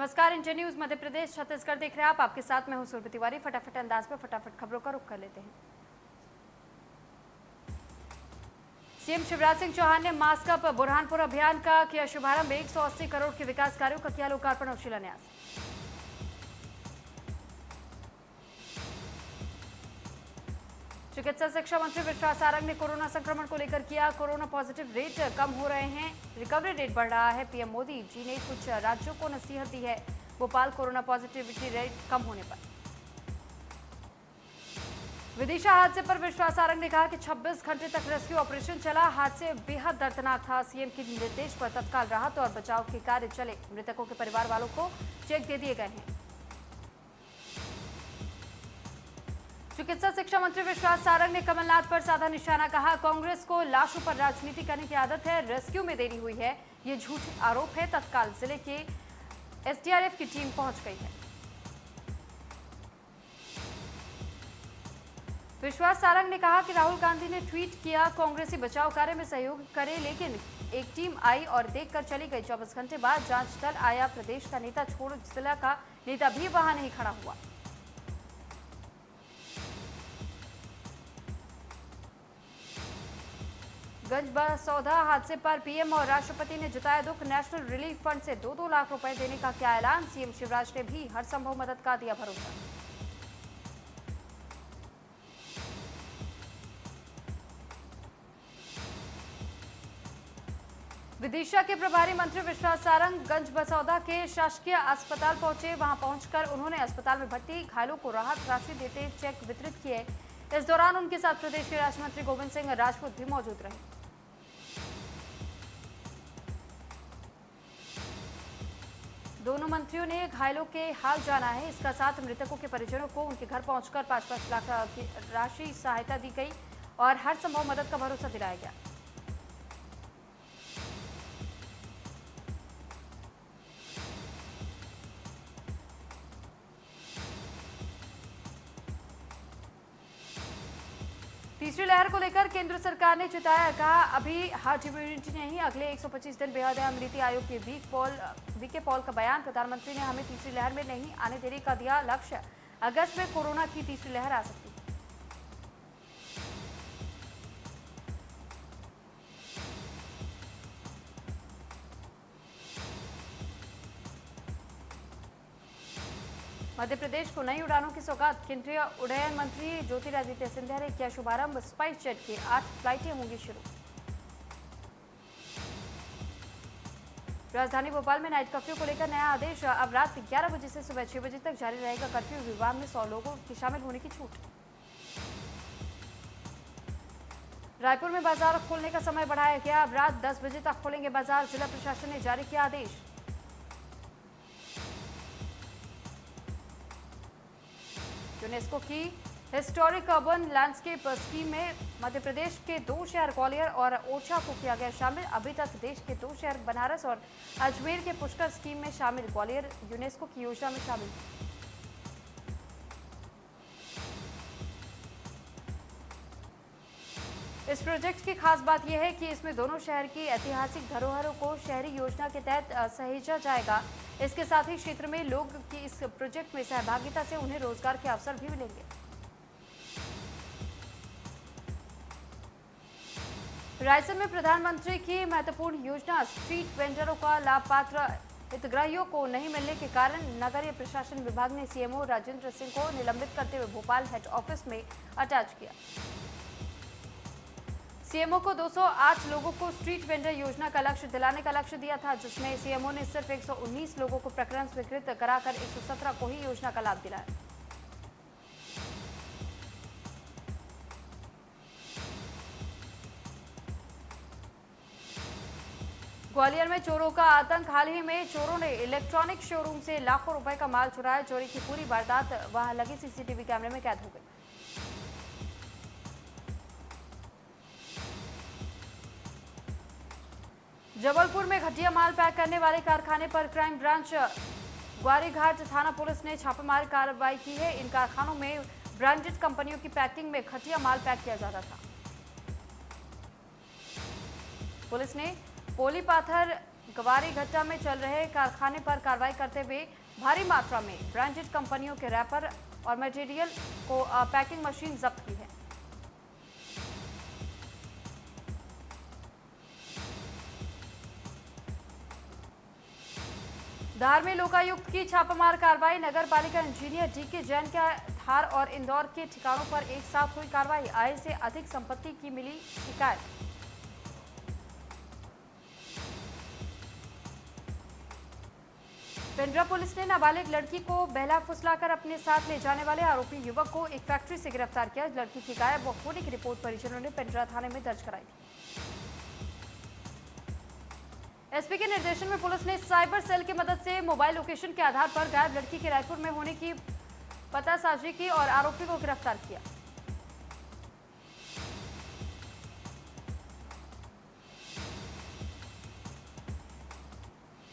नमस्कार, India news Madhya Pradesh Chhattisgarh देख रहे हैं आप। आपके साथ मैं हूं सुरभि तिवारी। फटाफट अंदाज में फटाफट खबरों का रुख कर लेते हैं। सीएम शिवराज सिंह चौहान ने मास्क अप बुरहानपुर अभियान का किया शुभारंभ। 180 करोड़ के विकास कार्यों का किया लोकार्पण और शिलान्यास। चिकित्सा शिक्षा मंत्री विश्वास सारंग ने कोरोना संक्रमण को लेकर किया। कोरोना पॉजिटिव रेट कम हो रहे हैं, रिकवरी रेट बढ़ रहा है। पीएम मोदी जी ने कुछ राज्यों को नसीहत दी है। भोपाल कोरोना पॉजिटिविटी रेट कम होने पर। विदिशा हादसे पर विश्वास सारंग ने कहा कि 26 घंटे तक रेस्क्यू ऑपरेशन चला। हादसे बेहद दर्दनाक था। सीएम के निर्देश पर तत्काल राहत और बचाव के कार्य चले। मृतकों के परिवार वालों को चेक दे दिए गए हैं। चिकित्सा शिक्षा मंत्री विश्वास सारंग ने कमलनाथ पर साधा निशाना। कहा, कांग्रेस को लाशों पर राजनीति करने की आदत है। रेस्क्यू में देरी हुई है, ये झूठ आरोप है। तत्काल जिले के एसडीआरएफ की टीम पहुंच गई है। विश्वास सारंग ने कहा कि राहुल गांधी ने ट्वीट किया, कांग्रेसी बचाव कार्य में सहयोग करे, लेकिन एक टीम आई और देखकर चली गई। 24 घंटे बाद जांच दल आया। प्रदेश का नेता छोड़ जिला का नेता भी वहां नहीं खड़ा हुआ। गंजबसौदा हादसे पर पीएम और राष्ट्रपति ने जताया दुख। नेशनल रिलीफ फंड से 2-2 लाख रुपए देने का किया ऐलान। सीएम शिवराज ने भी हर संभव मदद का दिया भरोसा। विदिशा के प्रभारी मंत्री विश्वास सारंग गंजबसौदा के शासकीय अस्पताल पहुंचे। वहां पहुंचकर उन्होंने अस्पताल में भर्ती घायलों को राहत राशि देते चेक वितरित किए। इस दौरान उनके साथ प्रदेश के राज्य मंत्री गोविंद सिंह राजपूत भी मौजूद रहे। दोनों मंत्रियों ने घायलों के हाल जाना है। इसका साथ मृतकों के परिजनों को उनके घर पहुंचकर 5-5 लाख की राशि सहायता दी गई और हर संभव मदद का भरोसा दिलाया गया। तीसरी लहर को लेकर केंद्र सरकार ने चेताया। कहा, अभी हार्ड इम्यूनिटी नहीं, अगले 125 दिन बेहद अहम। नीति आयोग के वीके पॉल का बयान। प्रधानमंत्री ने हमें तीसरी लहर में नहीं आने देने का दिया लक्ष्य। अगस्त में कोरोना की तीसरी लहर आ सकती है। मध्य प्रदेश को नई उड़ानों की सौगात। केंद्रीय उड्डयन मंत्री ज्योतिरादित्य सिंधिया ने किया शुभारंभ। स्पाइस जेट की 8 फ्लाइटें होंगी शुरू। राजधानी भोपाल में नाइट कर्फ्यू को लेकर नया आदेश। अब रात 11 बजे से सुबह 6 बजे तक जारी रहेगा कर्फ्यू। विभाग में 100 लोगों की शामिल होने की छूट। रायपुर में बाजार खोलने का समय बढ़ाया गया। अब रात 10 बजे तक खोलेंगे बाजार। जिला प्रशासन ने जारी किया आदेश। यूनेस्को की हिस्टोरिक अर्बन लैंडस्केप स्कीम में मध्य प्रदेश के 2 शहर ग्वालियर और ओरछा को किया गया शामिल। अभी तक देश के 2 शहर बनारस और अजमेर के पुष्कर स्कीम में शामिल। ग्वालियर यूनेस्को की योजना में शामिल। इस प्रोजेक्ट की खास बात यह है कि इसमें दोनों शहर की ऐतिहासिक धरोहरों को शहरी योजना के तहत सहेजा जाएगा। इसके साथ ही क्षेत्र में लोग की इस प्रोजेक्ट में सहभागिता से उन्हें रोजगार के अवसर भी मिलेंगे। रायसेन में प्रधानमंत्री की महत्वपूर्ण योजना स्ट्रीट वेंडरों का लाभ पात्र हितग्राहियों को नहीं मिलने के कारण नगरीय प्रशासन विभाग ने सीएमओ राजेंद्र सिंह को निलंबित करते हुए भोपाल हेड ऑफिस में अटैच किया। सीएमओ को 208 लोगों को स्ट्रीट वेंडर योजना का लक्ष्य दिलाने का लक्ष्य दिया था, जिसमें सीएमओ ने सिर्फ 119 लोगों को प्रकरण स्वीकृत कराकर 117 को ही योजना का लाभ दिलाया। ग्वालियर में चोरों का आतंक। हाल ही में चोरों ने इलेक्ट्रॉनिक शोरूम से लाखों रुपए का माल चुराया। चोरी की पूरी वारदात वहां लगे सीसीटीवी कैमरे में कैद हो गई। जबलपुर में घटिया माल पैक करने वाले कारखाने पर क्राइम ब्रांच ग्वारीघाट थाना पुलिस ने छापेमारी कार्रवाई की है। इन कारखानों में ब्रांडेड कंपनियों की पैकिंग में घटिया माल पैक किया जाता था। पुलिस ने पोली पाथर गवारी घट्टा में चल रहे कारखाने पर कार्रवाई करते हुए भारी मात्रा में ब्रांडेड कंपनियों के रैपर और मटेरियल को पैकिंग मशीन जब्त की है। धार में लोकायुक्त की छापामार कार्रवाई। नगर पालिका इंजीनियर डीके जैन के धार और इंदौर के ठिकानों पर एक साथ हुई कार्रवाई। आय से अधिक संपत्ति की मिली शिकायत। पेंड्रा पुलिस ने नाबालिग लड़की को बहला फुसलाकर अपने साथ ले जाने वाले आरोपी युवक को एक फैक्ट्री से गिरफ्तार किया। लड़की की गायब होने की रिपोर्ट परिजनों ने पेंड्रा थाने में दर्ज कराई थी। एसपी के निर्देशन में पुलिस ने साइबर सेल की मदद से मोबाइल लोकेशन के आधार पर गायब लड़की के रायपुर में होने की पतासाजी की और आरोपी को गिरफ्तार किया।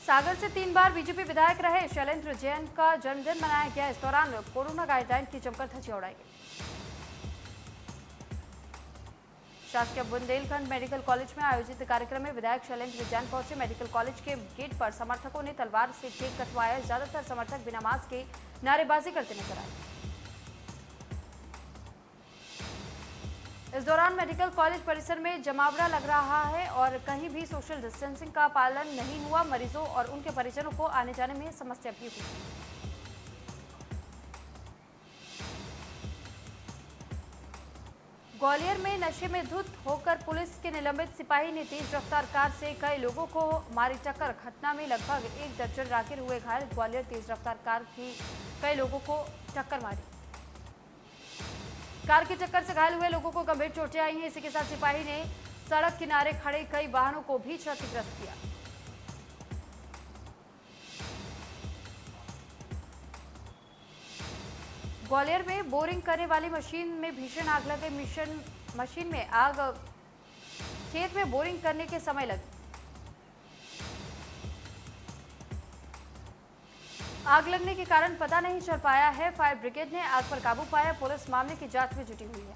सागर से 3 बार बीजेपी विधायक रहे शैलेंद्र जैन का जन्मदिन मनाया गया। इस दौरान कोरोना गाइडलाइन की जमकर धज्जियां उड़ाई गई। शासकीय बुंदेलखंड मेडिकल कॉलेज में आयोजित कार्यक्रम में विधायक शैलेंद्र जैन पहुंचे। मेडिकल कॉलेज के गेट पर समर्थकों ने तलवार से केक कटवाया। ज्यादातर समर्थक बिना मास्क के नारेबाजी करते नजर आए। इस दौरान मेडिकल कॉलेज परिसर में जमावड़ा लग रहा है और कहीं भी सोशल डिस्टेंसिंग का पालन नहीं हुआ। मरीजों और उनके परिजनों को आने जाने में समस्या भी हुई। ग्वालियर में नशे में धुत होकर पुलिस के निलंबित सिपाही ने तेज रफ्तार कार से कई लोगों को मारी टक्कर। घटना में लगभग 1 दर्जन राहगीर हुए घायल। ग्वालियर तेज रफ्तार कार की कई लोगों को टक्कर मारी। कार की टक्कर से घायल हुए लोगों को गंभीर चोटें आई हैं। इसी के साथ सिपाही ने सड़क किनारे खड़े कई वाहनों को भी क्षतिग्रस्त किया। ग्वालियर में बोरिंग करने वाली मशीन में भीषण आग लग गई। मशीन में आग खेत में बोरिंग करने के समय लगी। आग लगने के कारण पता नहीं चल पाया है। फायर ब्रिगेड ने आग पर काबू पाया। पुलिस मामले की जांच में जुटी हुई है।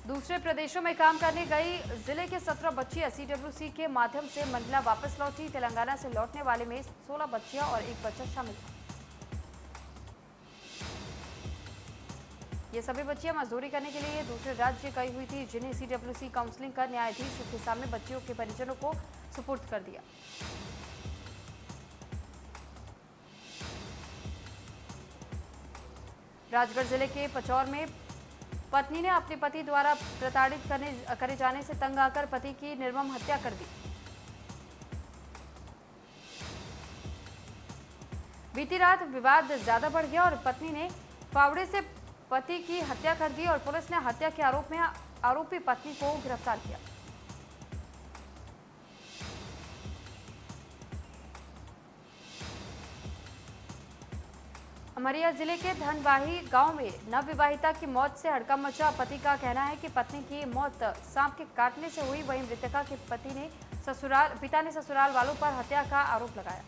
दूसरे प्रदेशों में काम करने गई जिले के 17 बच्चियां सीडब्ल्यूसी के माध्यम से मंडला वापस लौटी। तेलंगाना से लौटने वाले में 16 बच्चियां और एक बच्चा शामिल था। ये सभी बच्चियां मजदूरी करने के लिए दूसरे राज्य गई हुई थी, जिन्हें सीडब्ल्यूसी काउंसलिंग कर न्यायाधीश के सामने बच्चियों के परिजनों को सुपुर्द कर दिया। राजगढ़ जिले के पचौर में पत्नी ने अपने पति द्वारा प्रताड़ित करे जाने से तंग आकर पति की निर्मम हत्या कर दी। बीती रात विवाद ज्यादा बढ़ गया और पत्नी ने फावड़े से पति की हत्या कर दी और पुलिस ने हत्या के आरोप में आरोपी पत्नी को गिरफ्तार किया। अमरिया जिले के धनवाही गांव में नवविवाहिता की मौत से हड़कंप मचा। पति का कहना है कि पत्नी की मौत सांप के काटने से हुई। वहीं मृतका के पिता ने ससुराल वालों पर हत्या का आरोप लगाया।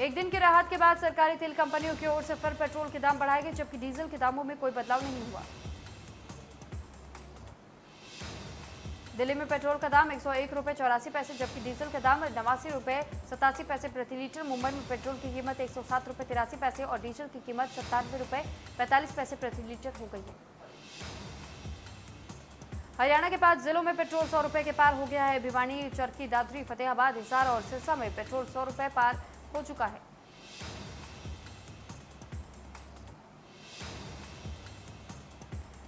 एक दिन की राहत के बाद सरकारी तेल कंपनियों की ओर से फिर पेट्रोल के दाम बढ़ाए गए, जबकि डीजल के दामों में कोई बदलाव नहीं हुआ। दिल्ली में पेट्रोल का दाम 101 रुपये 84 पैसे, जबकि डीजल का दाम 89 रुपये 87 पैसे प्रति लीटर। मुंबई में पेट्रोल की कीमत 107 रुपये 83 पैसे और डीजल की कीमत 97 रुपये 45 पैसे प्रति लीटर हो गई है। हरियाणा के 5 जिलों में पेट्रोल 100 रुपये के पार हो गया है। भिवानी, चरखी, दादरी, फतेहाबाद, हिसार और सिरसा में पेट्रोल 100 रुपये पार हो चुका है।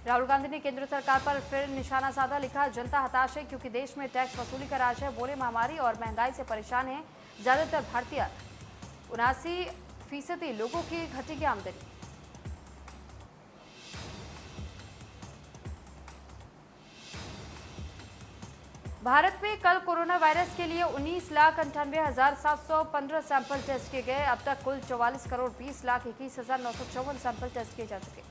राहुल गांधी ने केंद्र सरकार पर फिर निशाना साधा। लिखा, जनता हताश है क्योंकि देश में टैक्स वसूली का राज है। बोले, महामारी और महंगाई से परेशान हैं ज्यादातर भारतीय। 79% लोगों की घटेगी आमदनी। भारत में कल कोरोना वायरस के लिए 19,98,715 सैंपल टेस्ट किए गए। अब तक कुल 44,20,21,954 सैंपल टेस्ट किए जा चुके।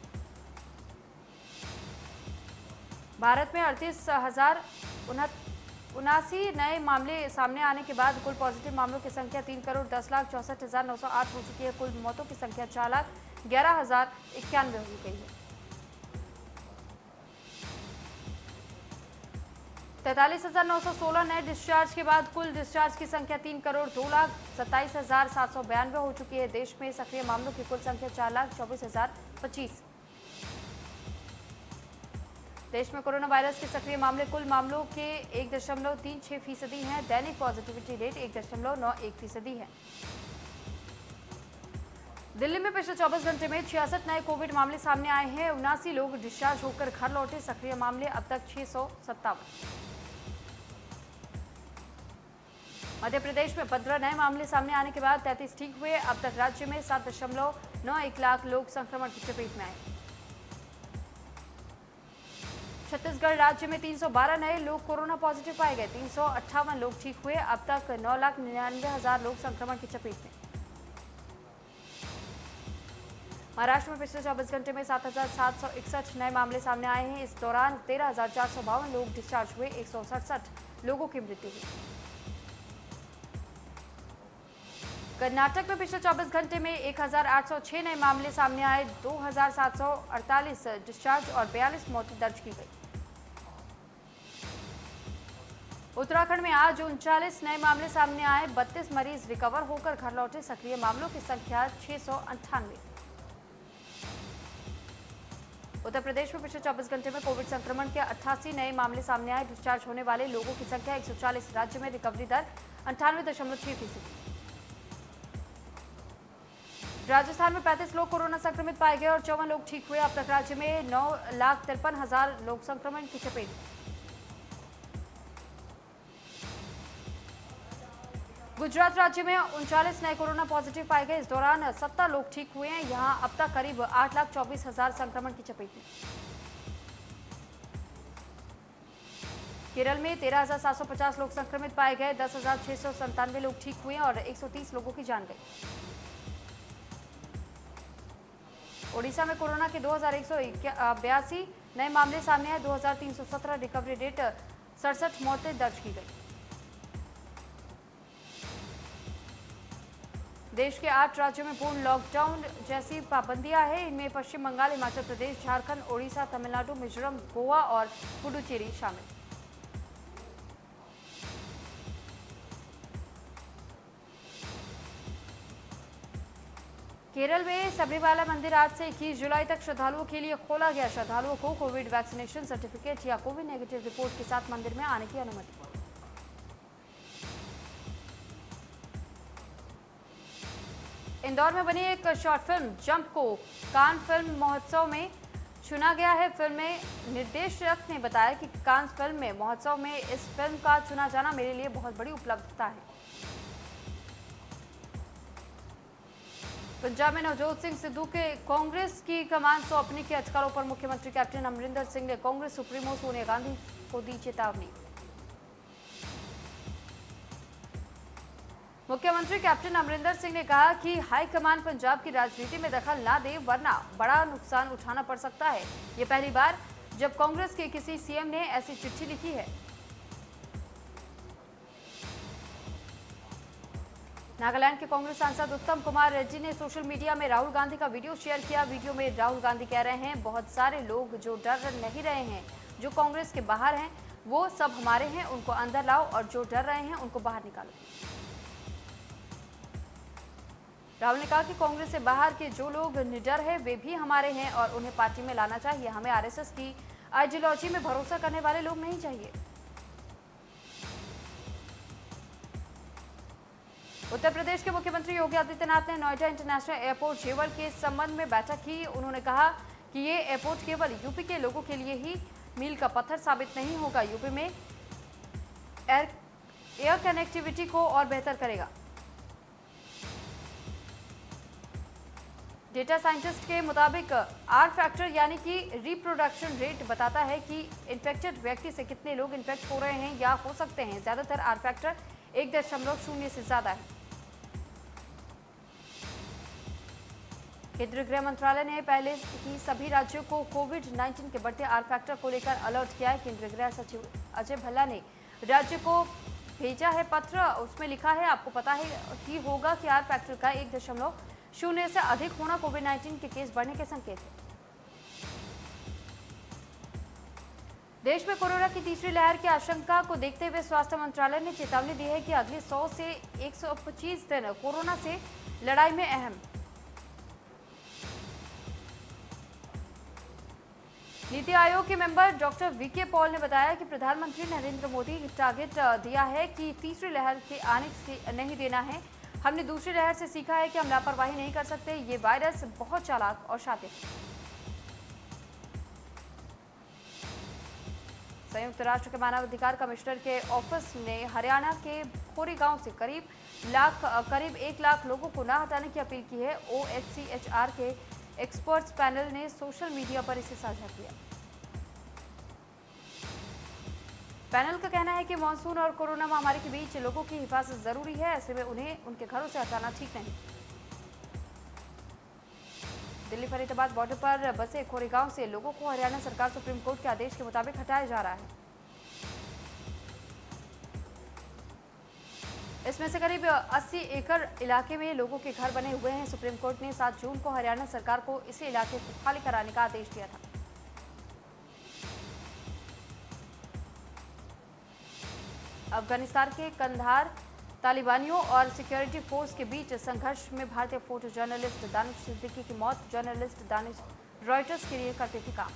भारत में 38,069 79 नए मामले सामने आने के बाद कुल पॉजिटिव मामलों की संख्या 3,10,64,908 हो चुकी है। कुल मौतों की संख्या 4,11,091 हो गई है। 43,916 नए डिस्चार्ज के बाद कुल डिस्चार्ज की संख्या 3,02,27,792 हो चुकी है। देश में सक्रिय मामलों की कुल संख्या 4,24,025। देश में कोरोना वायरस के सक्रिय मामले कुल मामलों के 1.36% हैं। दैनिक पॉजिटिविटी रेट 1.91% है। दिल्ली में पिछले 24 घंटे में 66 नए कोविड मामले सामने आए हैं। 79 लोग डिस्चार्ज होकर घर लौटे। सक्रिय मामले अब तक 657। मध्य प्रदेश में 15 नए मामले सामने आने के बाद 33 ठीक हुए। अब तक राज्य में 7.91 लाख लोग संक्रमण की चपेट में आए। छत्तीसगढ़ राज्य में 312 नए लोग कोरोना पॉजिटिव पाए गए। 358 लोग ठीक हुए। अब तक 9,99,000 लोग संक्रमण की चपेट में। महाराष्ट्र में पिछले 24 घंटे में 7,761 नए मामले सामने आए हैं। इस दौरान 13,452 लोग डिस्चार्ज हुए। 167 लोगों की मृत्यु हुई। कर्नाटक में पिछले 24 घंटे में 1,806 नए मामले सामने आए। 2,748 डिस्चार्ज और 42 मौतें दर्ज की गई। उत्तराखंड में आज 39 नए मामले सामने आए। 32 मरीज रिकवर होकर घर लौटे। सक्रिय मामलों की संख्या 698। उत्तर प्रदेश में पिछले 24 घंटे में कोविड संक्रमण के 88 नए मामले सामने आए। डिस्चार्ज होने वाले लोगों की संख्या 140। राज्य में रिकवरी दर 98.6%। राजस्थान में 35 लोग कोरोना संक्रमित पाए गए और 54 लोग ठीक हुए। अब तक राज्य में 9,53,000 लोग संक्रमण की चपेट। गुजरात राज्य में 39 नए कोरोना पॉजिटिव पाए गए। इस दौरान 70 लोग ठीक हुए हैं। यहां अब तक करीब 8,24,000 संक्रमण की चपेट में। केरल में 13,750 लोग संक्रमित पाए गए। 10,697 लोग ठीक हुए और 130 लोगों की जान गई। ओडिशा में कोरोना के 2,182 नए मामले सामने आए। 2,317 रिकवरी रेट। 67 मौतें दर्ज की गई। देश के 8 राज्यों में पूर्ण लॉकडाउन जैसी पाबंदियां हैं। इनमें पश्चिम बंगाल, हिमाचल प्रदेश, झारखंड, ओडिशा, तमिलनाडु, मिजोरम, गोवा और पुडुचेरी शामिल। केरल में सबरीमाला मंदिर आज से 21 जुलाई तक श्रद्धालुओं के लिए खोला गया। श्रद्धालुओं को कोविड वैक्सीनेशन सर्टिफिकेट या कोविड नेगेटिव रिपोर्ट के साथ मंदिर में आने की अनुमति। इंदौर में बनी एक शॉर्ट फिल्म जंप को कान फिल्म महोत्सव में चुना गया है। फिल्म में निर्देशक ने बताया कि कान फिल्म महोत्सव में इस फिल्म का चुना जाना मेरे लिए बहुत बड़ी उपलब्धता है। पंजाब में नवजोत सिंह सिद्धू के कांग्रेस की कमान सौंपने के अटकलों पर मुख्यमंत्री कैप्टन अमरिंदर सिंह ने कांग्रेस सुप्रीमो सोनिया गांधी को दी चेतावनी। मुख्यमंत्री कैप्टन अमरिंदर सिंह ने कहा कि हाईकमान पंजाब की राजनीति में दखल ना दे वरना बड़ा नुकसान उठाना पड़ सकता है। ये पहली बार जब कांग्रेस के किसी सीएम ने ऐसी चिट्ठी लिखी है। नागालैंड के कांग्रेस सांसद उत्तम कुमार रेड्डी ने सोशल मीडिया में राहुल गांधी का वीडियो शेयर किया। वीडियो में राहुल गांधी कह रहे हैं, बहुत सारे लोग जो डर नहीं रहे हैं, जो कांग्रेस के बाहर हैं, वो सब हमारे हैं, उनको अंदर लाओ और जो डर रहे हैं उनको बाहर निकालो। राहुल ने कहा कि कांग्रेस से बाहर के जो लोग निडर हैं वे भी हमारे हैं और उन्हें पार्टी में लाना चाहिए। हमें आरएसएस की आइडियोलॉजी में भरोसा करने वाले लोग नहीं चाहिए। उत्तर प्रदेश के मुख्यमंत्री योगी आदित्यनाथ ने नोएडा इंटरनेशनल एयरपोर्ट जेवर के संबंध में बैठक की। उन्होंने कहा कि ये एयरपोर्ट केवल यूपी के लोगों के लिए ही मील का पत्थर साबित नहीं होगा, यूपी में एयर कनेक्टिविटी को और बेहतर करेगा। डेटा साइंटिस्ट के मुताबिक आर फैक्टर यानी कि रिप्रोडक्शन रेट बताता है कि इन्फेक्टेड व्यक्ति से कितने लोग इन्फेक्ट हो रहे हैं या हो सकते हैं। ज्यादातर आर फैक्टर 1.0 से ज्यादा है। केंद्रीय गृह मंत्रालय ने पहले ही सभी राज्यों को कोविड-19 के बढ़ते आर फैक्टर को लेकर अलर्ट किया है। केंद्रीय गृह सचिव अजय भल्ला ने राज्य को भेजा है पत्र। उसमें लिखा है, आपको पता है कि होगा कि आर फैक्टर का 1.0 से अधिक होना कोविड-19 के केस बढ़ने के संकेत है। देश में कोरोना की तीसरी लहर की आशंका को देखते हुए स्वास्थ्य मंत्रालय ने चेतावनी दी है कि अगले 100 से 125 दिन कोरोना से लड़ाई में अहम। नीति आयोग के मेंबर डॉक्टर वीके पॉल ने बताया कि प्रधानमंत्री नरेंद्र मोदी ने टारगेट दिया है कि तीसरी लहर के आने से नहीं देना है। हमने दूसरी लहर से सीखा है कि हम लापरवाही नहीं कर सकते। ये वायरस बहुत चालाक और शातिर है। संयुक्त राष्ट्र के मानवाधिकार कमिश्नर के ऑफिस ने हरियाणा के खोरी गांव से करीब 1 लाख लोगों को न हटाने की अपील की है। OHCHR के एक्सपर्ट्स पैनल ने सोशल मीडिया पर इसे साझा किया। पैनल का कहना है कि मानसून और कोरोना महामारी के बीच लोगों की हिफाजत जरूरी है। ऐसे में उन्हें उनके घरों से हटाना ठीक नहीं। दिल्ली फरीदाबाद बॉर्डर पर बसे खोरीगांव से लोगों को हरियाणा सरकार सुप्रीम कोर्ट के आदेश के मुताबिक हटाया जा रहा है। इसमें से करीब 80 एकड़ इलाके में लोगों के घर बने हुए हैं। सुप्रीम कोर्ट ने 7 जून को हरियाणा सरकार को इसी इलाके को खाली कराने का आदेश दिया था। अफगानिस्तान के कंधार तालिबानियों और सिक्योरिटी फोर्स के बीच संघर्ष में भारतीय फोटो जर्नलिस्ट दानिश सिद्दीकी की मौत। जर्नलिस्ट दानिश रॉयटर्स के लिए करते थे काम।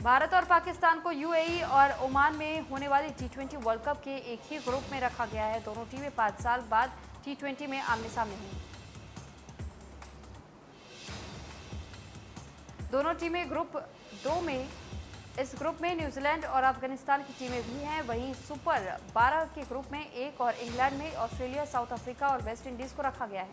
भारत और पाकिस्तान को UAE और ओमान में होने वाली T20 वर्ल्ड कप के एक ही ग्रुप में रखा गया है। दोनों टीमें 5 साल बाद T20 में आमने सामने हुई। दोनों टीमें ग्रुप 2 में इस ग्रुप में न्यूजीलैंड और अफगानिस्तान की टीमें भी हैं। वहीं सुपर 12 के ग्रुप में एक और इंग्लैंड में ऑस्ट्रेलिया, साउथ अफ्रीका और वेस्ट इंडीज को रखा गया है।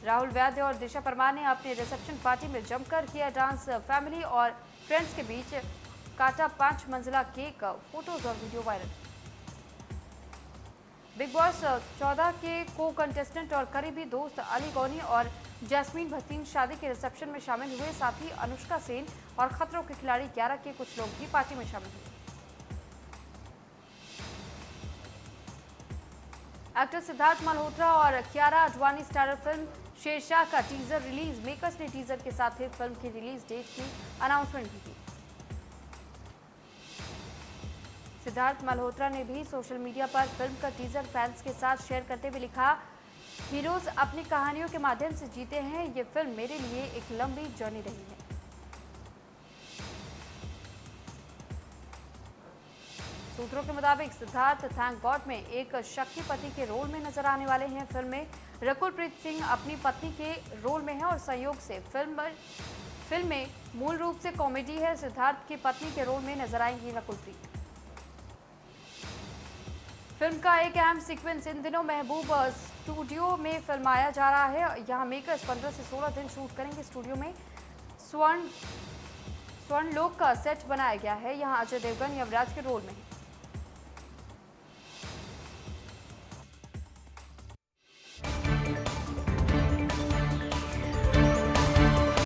राहुल वैद्य और दिशा परमार ने अपने रिसेप्शन पार्टी में जमकर किया डांस। फैमिली और फ्रेंड्स के बीच काटा 5 मंजिला केक। फोटोज और वीडियो वायरल। बिग बॉस 14 के को कंटेस्टेंट और करीबी दोस्त अली गौनी और जैस्मीन भसीन शादी के रिसेप्शन में शामिल हुए। साथ ही अनुष्का सेन और खतरों के खिलाड़ी 11 के कुछ लोग भी पार्टी में शामिल हुए। एक्टर सिद्धार्थ मल्होत्रा और कियारा आडवाणी स्टारर फिल्म शेरशाह का टीजर रिलीज। मेकर्स ने टीजर के साथ ही फिल्म की रिलीज डेट की अनाउंसमेंट भी की। सिद्धार्थ मल्होत्रा ने भी सोशल मीडिया पर फिल्म का टीजर फैंस के साथ शेयर करते हुए लिखा, हीरोज अपनी कहानियों के माध्यम से जीते हैं। ये फिल्म मेरे लिए एक लंबी जर्नी रही है। सूत्रों के मुताबिक सिद्धार्थ थैंक गॉड में एक शक्ति पति के रोल में नजर आने वाले हैं। फिल्म में रकुलप्रीत सिंह अपनी पत्नी के रोल में है और संयोग से फिल्म में मूल रूप से कॉमेडी है। सिद्धार्थ की पत्नी के रोल में नजर आएंगी रकुलप्रीत। फिल्म का एक अहम सीक्वेंस इन दिनों महबूब स्टूडियो में फिल्माया जा रहा है। यहाँ मेकर्स 15 से 16 दिन शूट करेंगे। स्टूडियो में स्वर्ण लोक का सेट बनाया गया है। यहाँ अजय देवगन यमराज के रोल में है।